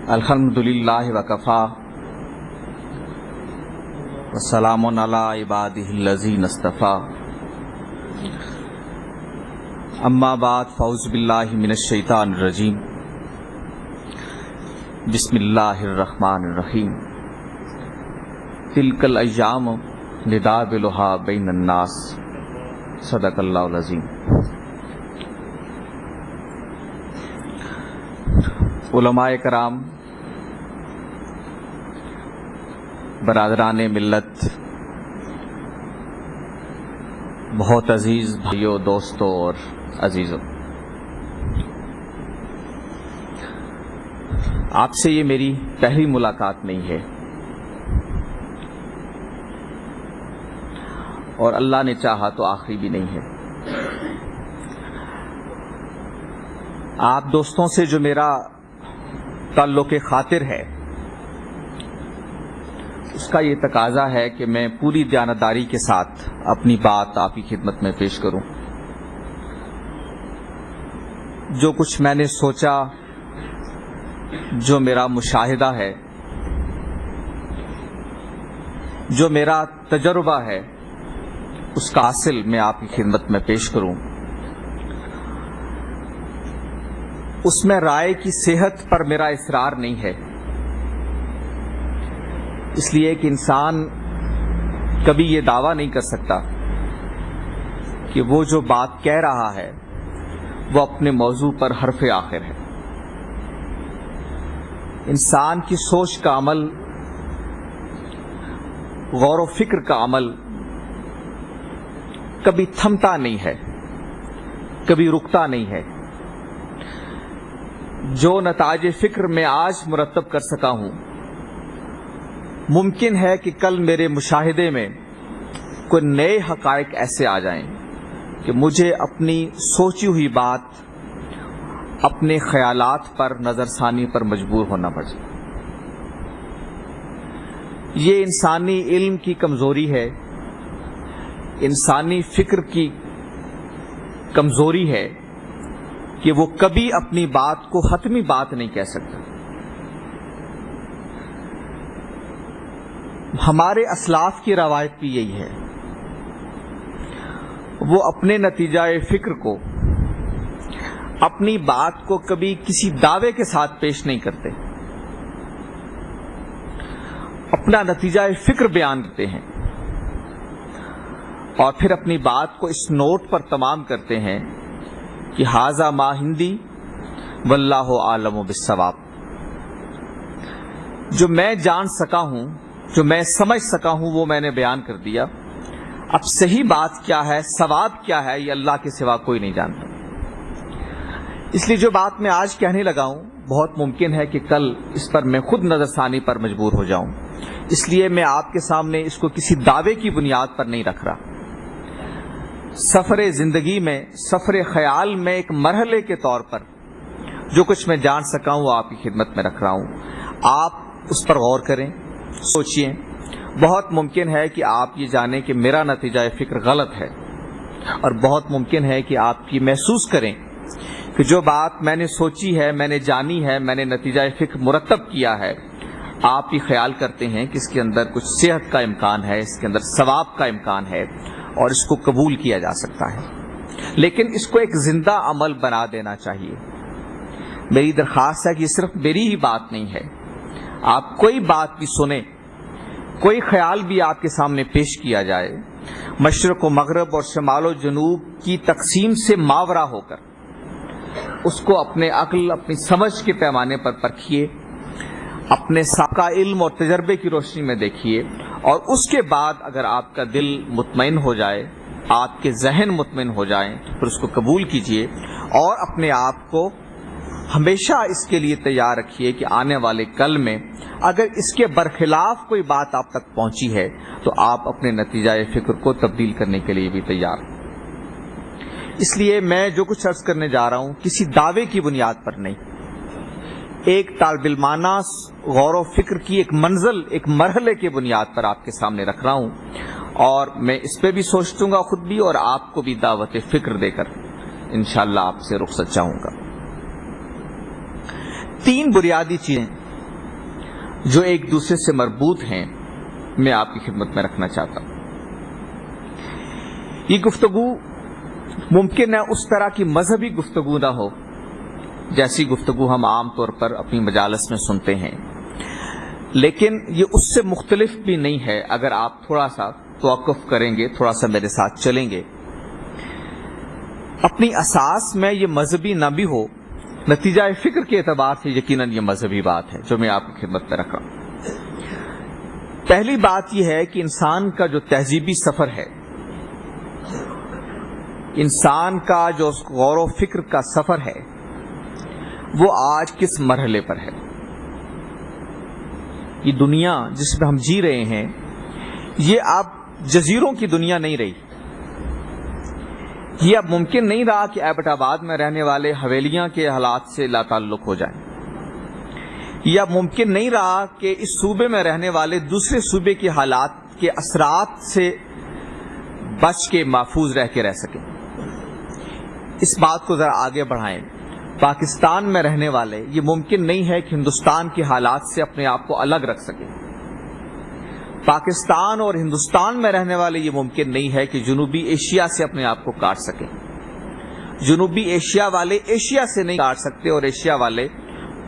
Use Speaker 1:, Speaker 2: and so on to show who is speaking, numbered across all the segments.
Speaker 1: الحمدللہ وکفا وسلام علی عبادہ الذین اصطفیٰ اما بعد فاعوذ باللہ من الشیطان الرجیم بسم اللہ الرحمن الرحیم تلک الایام نداولها بین الناس صدق اللہ العظیم۔ علماء کرام، برادران ملت، بہت عزیز بھائیوں، دوستوں اور عزیزوں، آپ سے یہ میری پہلی ملاقات نہیں ہے، اور اللہ نے چاہا تو آخری بھی نہیں ہے۔ آپ دوستوں سے جو میرا تعلق خاطر ہے، اس کا یہ تقاضا ہے کہ میں پوری دیانتداری کے ساتھ اپنی بات آپ کی خدمت میں پیش کروں۔ جو کچھ میں نے سوچا، جو میرا مشاہدہ ہے، جو میرا تجربہ ہے، اس کا حاصل میں آپ کی خدمت میں پیش کروں۔ اس میں رائے کی صحت پر میرا اصرار نہیں ہے، اس لیے کہ انسان کبھی یہ دعویٰ نہیں کر سکتا کہ وہ جو بات کہہ رہا ہے وہ اپنے موضوع پر حرف آخر ہے۔ انسان کی سوچ کا عمل، غور و فکر کا عمل کبھی تھمتا نہیں ہے، کبھی رکتا نہیں ہے۔ جو نتائج فکر میں آج مرتب کر سکا ہوں، ممکن ہے کہ کل میرے مشاہدے میں کوئی نئے حقائق ایسے آ جائیں کہ مجھے اپنی سوچی ہوئی بات، اپنے خیالات پر نظر ثانی پر مجبور ہونا پڑے۔ یہ انسانی علم کی کمزوری ہے، انسانی فکر کی کمزوری ہے کہ وہ کبھی اپنی بات کو حتمی بات نہیں کہہ سکتا۔ ہمارے اسلاف کی روایت بھی یہی ہے، وہ اپنے نتیجہ فکر کو، اپنی بات کو کبھی کسی دعوے کے ساتھ پیش نہیں کرتے، اپنا نتیجہ فکر بیان کرتے ہیں اور پھر اپنی بات کو اس نوٹ پر تمام کرتے ہیں کہ ھذا ما ہندی واللہ اعلم بالصواب۔ جو میں جان سکا ہوں، جو میں سمجھ سکا ہوں، وہ میں نے بیان کر دیا۔ اب صحیح بات کیا ہے، صواب کیا ہے، یہ اللہ کے سوا کوئی نہیں جانتا۔ اس لیے جو بات میں آج کہنے لگا ہوں، بہت ممکن ہے کہ کل اس پر میں خود نظر ثانی پر مجبور ہو جاؤں، اس لیے میں آپ کے سامنے اس کو کسی دعوے کی بنیاد پر نہیں رکھ رہا۔ سفر زندگی میں، سفر خیال میں ایک مرحلے کے طور پر جو کچھ میں جان سکا ہوں وہ آپ کی خدمت میں رکھ رہا ہوں۔ آپ اس پر غور کریں، سوچئیں۔ بہت ممکن ہے کہ آپ یہ جانیں کہ میرا نتیجہ فکر غلط ہے، اور بہت ممکن ہے کہ آپ کی محسوس کریں کہ جو بات میں نے سوچی ہے، میں نے جانی ہے، میں نے نتیجہ فکر مرتب کیا ہے، آپ یہ خیال کرتے ہیں کہ اس کے اندر کچھ صحت کا امکان ہے، اس کے اندر ثواب کا امکان ہے اور اس کو قبول کیا جا سکتا ہے، لیکن اس کو ایک زندہ عمل بنا دینا چاہیے۔ میری درخواست ہے کہ یہ صرف میری ہی بات نہیں ہے، آپ کوئی بات بھی سنیں، کوئی خیال بھی آپ کے سامنے پیش کیا جائے، مشرق و مغرب اور شمال و جنوب کی تقسیم سے ماورا ہو کر اس کو اپنے عقل، اپنی سمجھ کے پیمانے پر پرکھیے، اپنے سابقہ علم اور تجربے کی روشنی میں دیکھیے، اور اس کے بعد اگر آپ کا دل مطمئن ہو جائے، آپ کے ذہن مطمئن ہو جائیں، تو پھر اس کو قبول کیجئے اور اپنے آپ کو ہمیشہ اس کے لیے تیار رکھیے کہ آنے والے کل میں اگر اس کے برخلاف کوئی بات آپ تک پہنچی ہے تو آپ اپنے نتیجہ فکر کو تبدیل کرنے کے لیے بھی تیار ہیں۔ اس لیے میں جو کچھ عرض کرنے جا رہا ہوں کسی دعوے کی بنیاد پر نہیں، ایک طالب علمانہ غور و فکر کی ایک منزل، ایک مرحلے کی بنیاد پر آپ کے سامنے رکھ رہا ہوں، اور میں اس پہ بھی سوچوں گا خود بھی، اور آپ کو بھی دعوت فکر دے کر انشاءاللہ آپ سے رخصت چاہوں گا۔ تین بنیادی چیزیں جو ایک دوسرے سے مربوط ہیں میں آپ کی خدمت میں رکھنا چاہتا ہوں۔ یہ گفتگو ممکن ہے اس طرح کی مذہبی گفتگو نہ ہو جیسی گفتگو ہم عام طور پر اپنی مجالس میں سنتے ہیں، لیکن یہ اس سے مختلف بھی نہیں ہے اگر آپ تھوڑا سا توقف کریں گے، تھوڑا سا میرے ساتھ چلیں گے۔ اپنی اساس میں یہ مذہبی نہ بھی ہو، نتیجہ فکر کے اعتبار سے یقیناً یہ مذہبی بات ہے جو میں آپ کی خدمت میں رکھ رہا ہوں۔ پہلی بات یہ ہے کہ انسان کا جو تہذیبی سفر ہے، انسان کا جو غور و فکر کا سفر ہے، وہ آج کس مرحلے پر ہے۔ یہ دنیا جس میں ہم جی رہے ہیں یہ اب جزیروں کی دنیا نہیں رہی۔ یہ اب ممکن نہیں رہا کہ ایبٹ آباد میں رہنے والے حویلیاں کے حالات سے لا تعلق ہو جائیں۔ یہ اب ممکن نہیں رہا کہ اس صوبے میں رہنے والے دوسرے صوبے کے حالات کے اثرات سے بچ کے محفوظ رہ کے رہ سکیں۔ اس بات کو ذرا آگے بڑھائیں، پاکستان میں رہنے والے یہ ممکن نہیں ہے کہ ہندوستان کے حالات سے اپنے آپ کو الگ رکھ سکیں۔ پاکستان اور ہندوستان میں رہنے والے یہ ممکن نہیں ہے کہ جنوبی ایشیا سے اپنے آپ کو کاٹ سکیں۔ جنوبی ایشیا والے ایشیا سے نہیں کاٹ سکتے اور ایشیا والے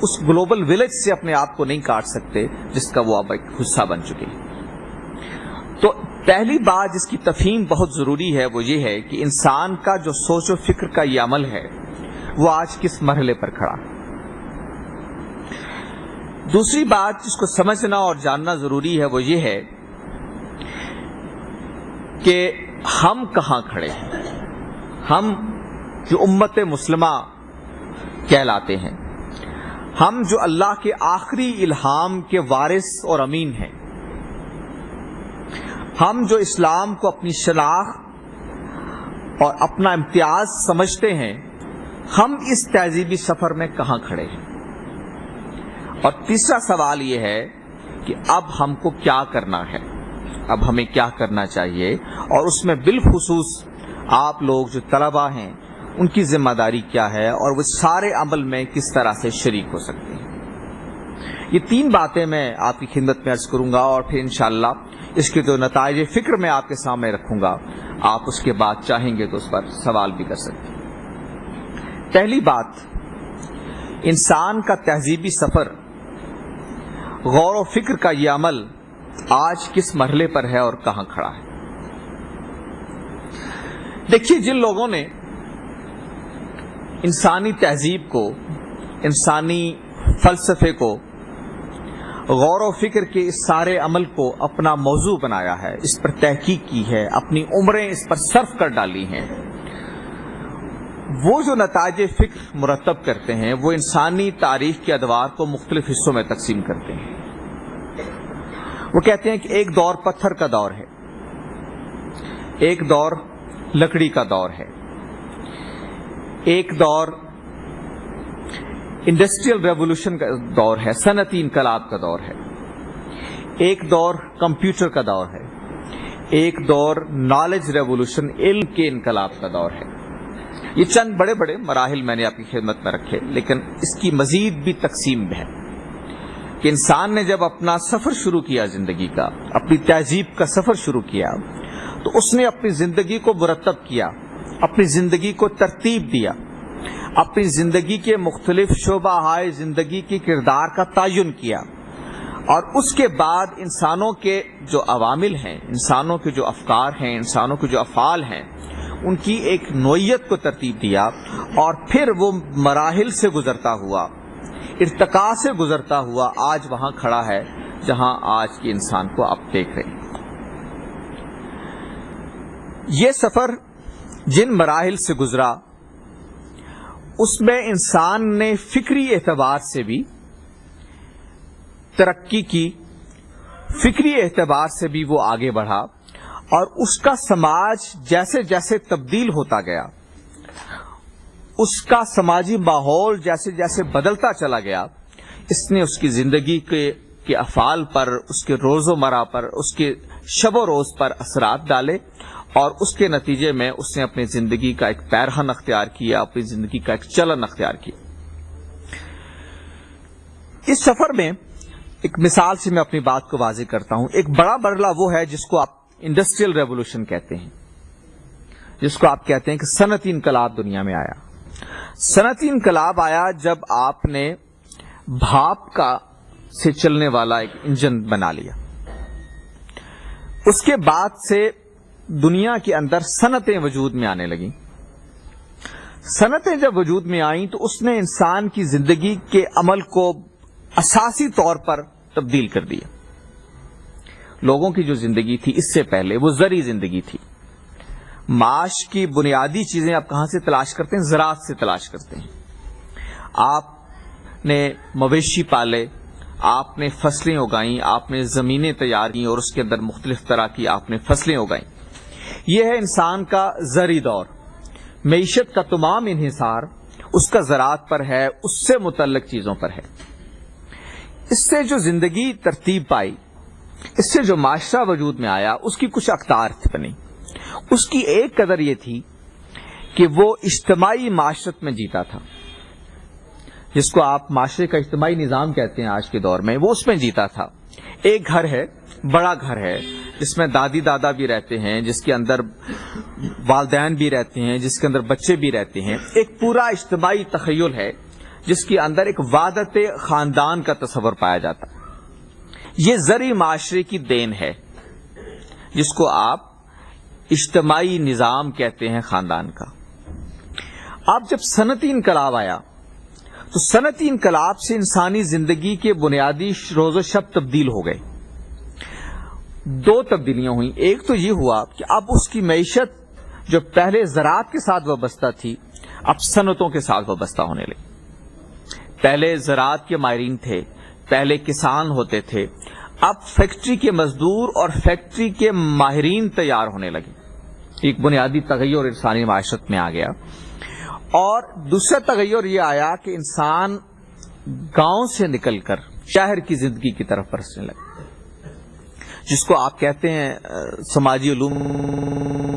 Speaker 1: اس گلوبل ولیج سے اپنے آپ کو نہیں کاٹ سکتے جس کا وہ اب ایک حصہ بن چکے ہیں۔ تو پہلی بات جس کی تفہیم بہت ضروری ہے وہ یہ ہے کہ انسان کا جو سوچ و فکر کا یہ عمل ہے وہ آج کس مرحلے پر کھڑا ہے۔ دوسری بات جس کو سمجھنا اور جاننا ضروری ہے وہ یہ ہے کہ ہم کہاں کھڑے ہیں۔ ہم جو امت مسلمہ کہلاتے ہیں، ہم جو اللہ کے آخری الہام کے وارث اور امین ہیں، ہم جو اسلام کو اپنی شناخت اور اپنا امتیاز سمجھتے ہیں، ہم اس تہذیبی سفر میں کہاں کھڑے ہیں۔ اور تیسرا سوال یہ ہے کہ اب ہم کو کیا کرنا ہے، اب ہمیں کیا کرنا چاہیے، اور اس میں بالخصوص آپ لوگ جو طلباء ہیں ان کی ذمہ داری کیا ہے اور وہ سارے عمل میں کس طرح سے شریک ہو سکتے ہیں۔ یہ تین باتیں میں آپ کی خدمت میں عرض کروں گا اور پھر انشاءاللہ اس کے جو نتائج فکر میں آپ کے سامنے رکھوں گا، آپ اس کے بعد چاہیں گے تو اس پر سوال بھی کر سکتے ہیں۔ پہلی بات، انسان کا تہذیبی سفر، غور و فکر کا یہ عمل آج کس مرحلے پر ہے اور کہاں کھڑا ہے۔ دیکھیے، جن لوگوں نے انسانی تہذیب کو، انسانی فلسفے کو، غور و فکر کے اس سارے عمل کو اپنا موضوع بنایا ہے، اس پر تحقیق کی ہے، اپنی عمریں اس پر صرف کر ڈالی ہیں، وہ جو نتائج فکر مرتب کرتے ہیں وہ انسانی تاریخ کے ادوار کو مختلف حصوں میں تقسیم کرتے ہیں۔ وہ کہتے ہیں کہ ایک دور پتھر کا دور ہے، ایک دور لکڑی کا دور ہے، ایک دور انڈسٹریل ریولوشن کا دور ہے، صنعتی انقلاب کا دور ہے، ایک دور کمپیوٹر کا دور ہے، ایک دور نالج ریولوشن، علم کے انقلاب کا دور ہے۔ یہ چند بڑے بڑے مراحل میں نے آپ کی خدمت میں رکھے، لیکن اس کی مزید بھی تقسیم ہے کہ انسان نے جب اپنا سفر شروع کیا زندگی کا، اپنی تہذیب کا سفر شروع کیا، تو اس نے اپنی زندگی کو مرتب کیا، اپنی زندگی کو ترتیب دیا، اپنی زندگی کے مختلف شعبہ ہائے زندگی کے کردار کا تعین کیا، اور اس کے بعد انسانوں کے جو عوامل ہیں، انسانوں کے جو افکار ہیں، انسانوں کے جو افعال ہیں، ان کی ایک نوعیت کو ترتیب دیا، اور پھر وہ مراحل سے گزرتا ہوا، ارتقاء سے گزرتا ہوا آج وہاں کھڑا ہے جہاں آج کے انسان کو آپ دیکھ رہے ہیں۔ یہ سفر جن مراحل سے گزرا اس میں انسان نے فکری اعتبار سے بھی ترقی کی، فکری اعتبار سے بھی وہ آگے بڑھا، اور اس کا سماج جیسے جیسے تبدیل ہوتا گیا، اس کا سماجی ماحول جیسے جیسے بدلتا چلا گیا، اس نے اس کی زندگی کے افعال پر، اس کے روز و مرہ پر، اس کے شب و روز پر اثرات ڈالے، اور اس کے نتیجے میں اس نے اپنی زندگی کا ایک پیرہن اختیار کیا، اپنی زندگی کا ایک چلن اختیار کیا۔ اس سفر میں ایک مثال سے میں اپنی بات کو واضح کرتا ہوں. ایک بڑا مرحلہ وہ ہے جس کو آپ انڈسٹریل ریولوشن کہتے ہیں, جس کو آپ کہتے ہیں کہ صنعتی انقلاب دنیا میں آیا. صنعتی انقلاب آیا جب آپ نے بھاپ کا سے چلنے والا ایک انجن بنا لیا. اس کے بعد سے دنیا کے اندر صنعتیں وجود میں آنے لگیں. صنعتیں جب وجود میں آئیں تو اس نے انسان کی زندگی کے عمل کو اساسی طور پر تبدیل کر دیا. لوگوں کی جو زندگی تھی اس سے پہلے وہ زرعی زندگی تھی. معاش کی بنیادی چیزیں آپ کہاں سے تلاش کرتے ہیں؟ زراعت سے تلاش کرتے ہیں. آپ نے مویشی پالے, آپ نے فصلیں اگائیں, آپ نے زمینیں تیار کی اور اس کے اندر مختلف طرح کی آپ نے فصلیں اگائیں. یہ ہے انسان کا زرعی دور. معیشت کا تمام انحصار اس کا زراعت پر ہے, اس سے متعلق چیزوں پر ہے. اس سے جو زندگی ترتیب پائی, اس سے جو معاشرہ وجود میں آیا, اس کی کچھ اقدار بنی. اس کی ایک قدر یہ تھی کہ وہ اجتماعی معاشرت میں جیتا تھا, جس کو آپ معاشرے کا اجتماعی نظام کہتے ہیں آج کے دور میں. وہ اس میں جیتا تھا. ایک گھر ہے, بڑا گھر ہے, جس میں دادی دادا بھی رہتے ہیں, جس کے اندر والدین بھی رہتے ہیں, جس کے اندر بچے بھی رہتے ہیں. ایک پورا اجتماعی تخیل ہے جس کے اندر ایک وحدت خاندان کا تصور پایا جاتا. یہ زرعی معاشرے کی دین ہے جس کو آپ اجتماعی نظام کہتے ہیں خاندان کا. اب جب صنعتی انقلاب آیا تو صنعتی انقلاب سے انسانی زندگی کے بنیادی روز و شب تبدیل ہو گئے. دو تبدیلیاں ہوئیں. ایک تو یہ ہوا کہ اب اس کی معیشت جو پہلے زراعت کے ساتھ وابستہ تھی اب صنعتوں کے ساتھ وابستہ ہونے لگی. پہلے زراعت کے ماہرین تھے, پہلے کسان ہوتے تھے, اب فیکٹری کے مزدور اور فیکٹری کے ماہرین تیار ہونے لگے. ایک بنیادی تغیر انسانی معاشرت میں آ گیا. اور دوسرا تغیر یہ آیا کہ انسان گاؤں سے نکل کر شہر کی زندگی کی طرف برسنے لگا, جس کو آپ کہتے ہیں سماجی علوم